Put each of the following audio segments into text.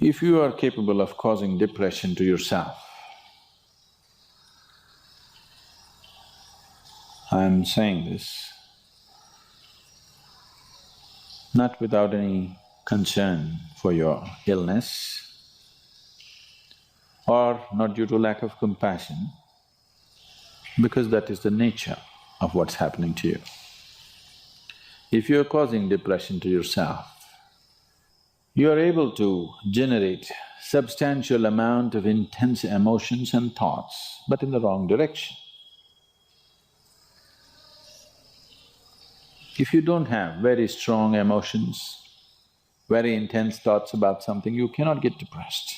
If you are capable of causing depression to yourself, I'm saying this not without any concern for your illness or not due to lack of compassion, because that is the nature of what's happening to you. If you're causing depression to yourself, you are able to generate substantial amount of intense emotions and thoughts, but in the wrong direction. If you don't have very strong emotions, very intense thoughts about something, you cannot get depressed.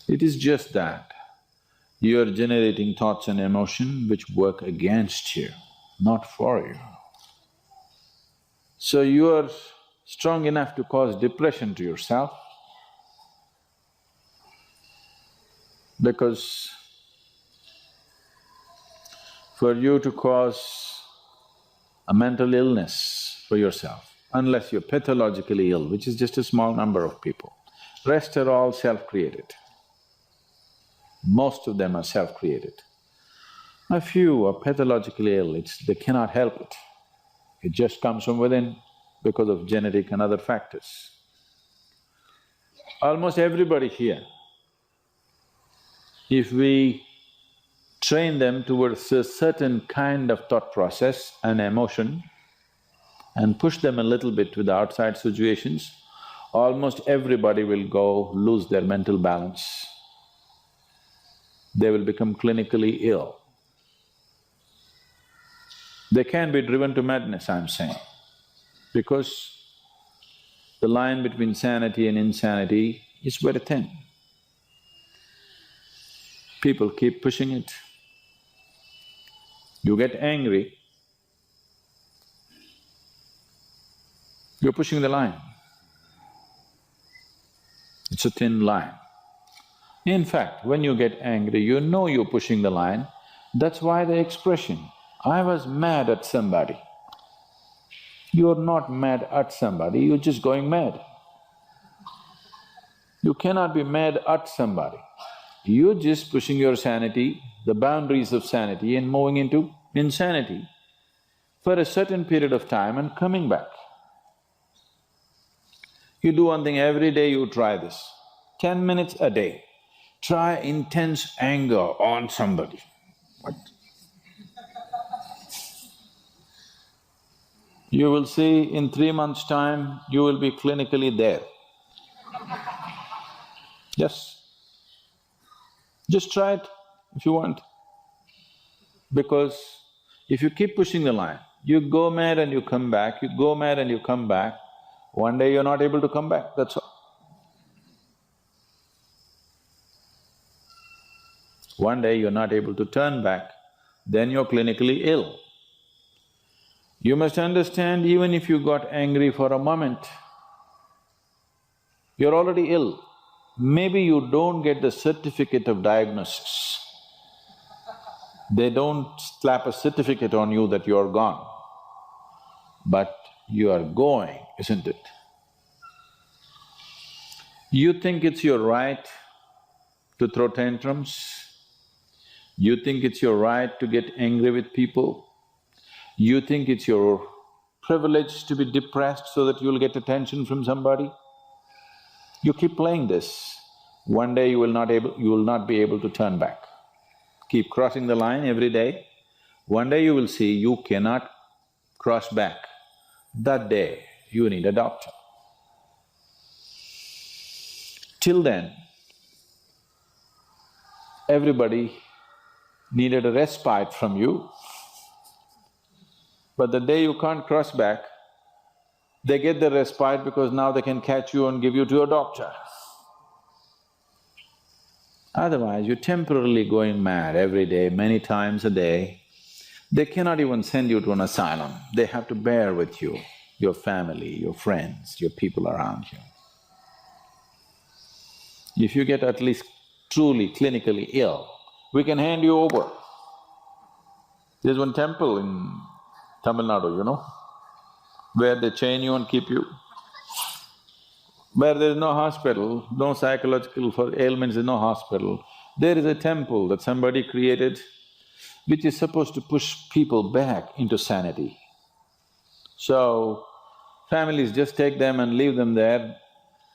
It is just that you are generating thoughts and emotion which work against you, not for you. So you are strong enough to cause depression to yourself because for you to cause a mental illness for yourself, unless you're pathologically ill, which is just a small number of people, rest are all self-created. Most of them are self-created. A few are pathologically ill, they cannot help it. It just comes from within because of genetic and other factors. Almost everybody here, if we train them towards a certain kind of thought process and emotion and push them a little bit with the outside situations, almost everybody will go lose their mental balance. They will become clinically ill. They can be driven to madness, I'm saying, because the line between sanity and insanity is very thin. People keep pushing it. You get angry, you're pushing the line. It's a thin line. In fact, when you get angry, you know you're pushing the line. That's why the expression, I was mad at somebody. You're not mad at somebody, you're just going mad. You cannot be mad at somebody. You're just pushing your sanity, the boundaries of sanity, and moving into insanity for a certain period of time and coming back. You do one thing every day, you try this, 10 minutes a day. Try intense anger on somebody. What? You will see in 3 months' time, you will be clinically there. Yes. Just try it if you want. Because if you keep pushing the line, you go mad and you come back, you go mad and you come back, one day you're not able to come back, that's all. One day you're not able to turn back, then you're clinically ill. You must understand, even if you got angry for a moment, you're already ill. Maybe you don't get the certificate of diagnosis. They don't slap a certificate on you that you're gone, but you are going, isn't it? You think it's your right to throw tantrums? You think it's your right to get angry with people? You think it's your privilege to be depressed so that you'll get attention from somebody? You keep playing this, one day you will not be able to turn back. Keep crossing the line every day, one day you will see you cannot cross back. That day, you need a doctor. Till then, everybody needed a respite from you, but the day you can't cross back, they get the respite because now they can catch you and give you to a doctor. Otherwise, you're temporarily going mad every day, many times a day. They cannot even send you to an asylum, they have to bear with you, your family, your friends, your people around you. If you get at least truly clinically ill, we can hand you over. There's one temple in Tamil Nadu, where they chain you and keep you. Where there is no hospital, no psychological for ailments, there's no hospital, there is a temple that somebody created which is supposed to push people back into sanity. So, families just take them and leave them there,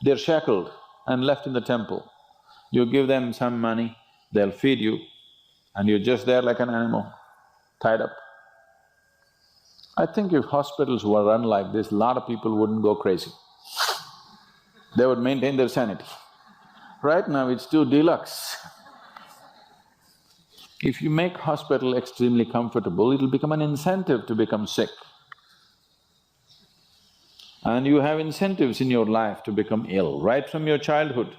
they're shackled and left in the temple. You give them some money, they'll feed you, and you're just there like an animal, tied up. I think if hospitals were run like this, a lot of people wouldn't go crazy. They would maintain their sanity. Right now it's too deluxe. If you make hospital extremely comfortable, it'll become an incentive to become sick. And you have incentives in your life to become ill, right from your childhood.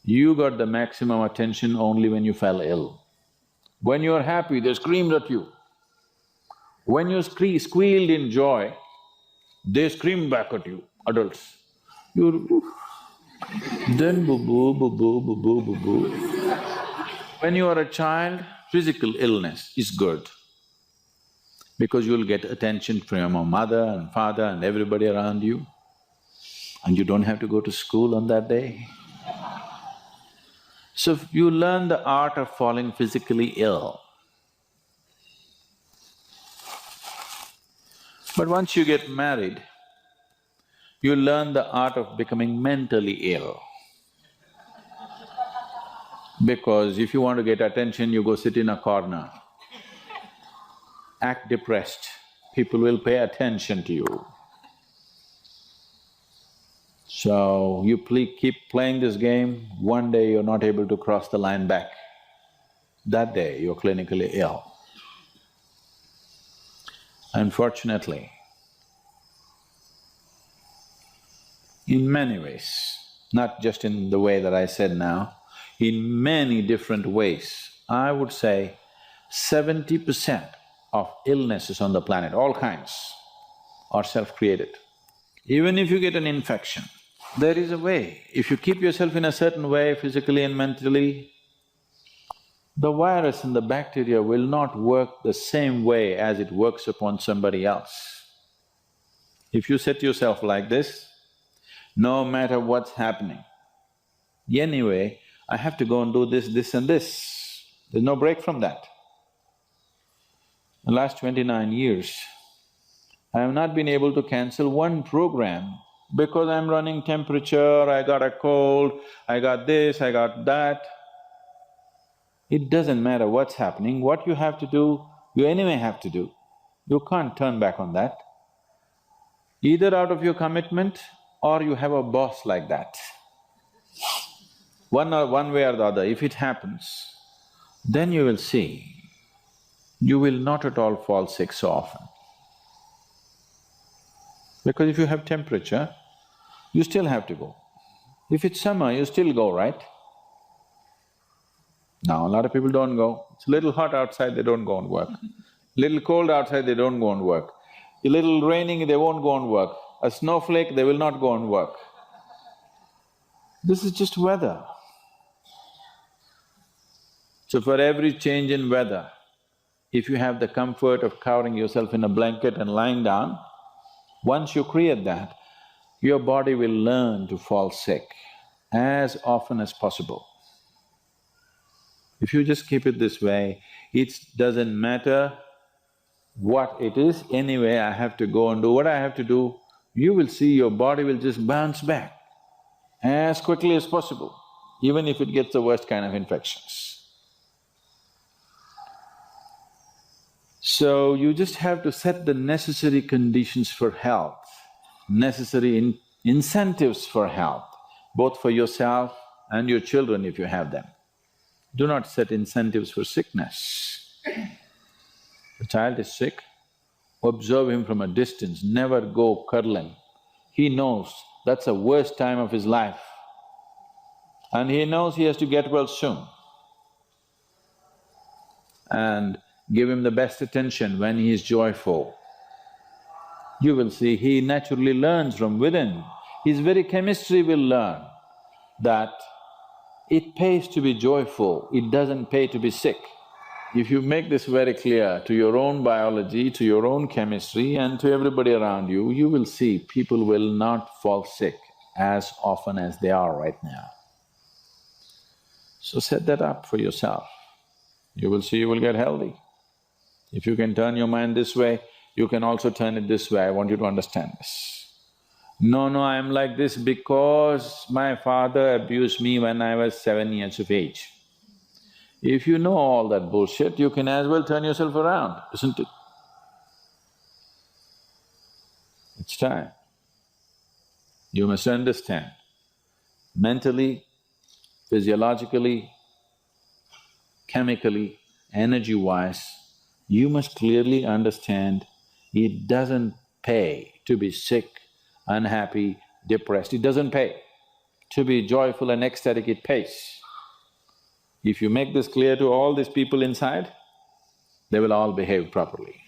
You got the maximum attention only when you fell ill. When you're happy, they screamed at you. When you squealed in joy, they screamed back at you, adults. Then boo-boo, boo-boo, boo-boo, boo-boo. When you are a child, physical illness is good because you'll get attention from your mother and father and everybody around you, and you don't have to go to school on that day. So you learn the art of falling physically ill. But once you get married, you learn the art of becoming mentally ill. Because if you want to get attention, you go sit in a corner, act depressed, people will pay attention to you. So you keep playing this game, one day you're not able to cross the line back. That day you're clinically ill. Unfortunately, in many ways, not just in the way that I said now, in many different ways, I would say 70% of illnesses on the planet, all kinds, are self-created. Even if you get an infection, there is a way. If you keep yourself in a certain way, physically and mentally, the virus and the bacteria will not work the same way as it works upon somebody else. If you set yourself like this, no matter what's happening, anyway, I have to go and do this, this and this. There's no break from that. In the last 29 years, I have not been able to cancel one program because I'm running temperature, I got a cold, I got this, I got that. It doesn't matter what's happening, what you have to do, you anyway have to do. You can't turn back on that. Either out of your commitment or you have a boss like that. One way or the other, if it happens, then you will see, you will not at all fall sick so often. Because if you have temperature, you still have to go. If it's summer, you still go, right? Now, a lot of people don't go. It's a little hot outside, they don't go and work. Little cold outside, they don't go and work. A little raining, they won't go and work. A snowflake, they will not go and work. This is just weather. So for every change in weather, if you have the comfort of covering yourself in a blanket and lying down, once you create that, your body will learn to fall sick as often as possible. If you just keep it this way, it doesn't matter what it is, anyway I have to go and do what I have to do, you will see your body will just bounce back as quickly as possible, even if it gets the worst kind of infections. So you just have to set the necessary conditions for health, necessary incentives for health, both for yourself and your children if you have them. Do not set incentives for sickness. The child is sick, observe him from a distance, never go cuddling. He knows that's the worst time of his life and he knows he has to get well soon. And give him the best attention when he is joyful. You will see he naturally learns from within. His very chemistry will learn that it pays to be joyful, it doesn't pay to be sick. If you make this very clear to your own biology, to your own chemistry and to everybody around you, you will see people will not fall sick as often as they are right now. So set that up for yourself. You will see you will get healthy. If you can turn your mind this way, you can also turn it this way. I want you to understand this. No, I'm like this because my father abused me when I was 7 years of age. If you know all that bullshit, you can as well turn yourself around, isn't it? It's time. You must understand, mentally, physiologically, chemically, energy-wise, you must clearly understand it doesn't pay to be sick, unhappy, depressed. It doesn't pay. To be joyful and ecstatic, it pays. If you make this clear to all these people inside, they will all behave properly.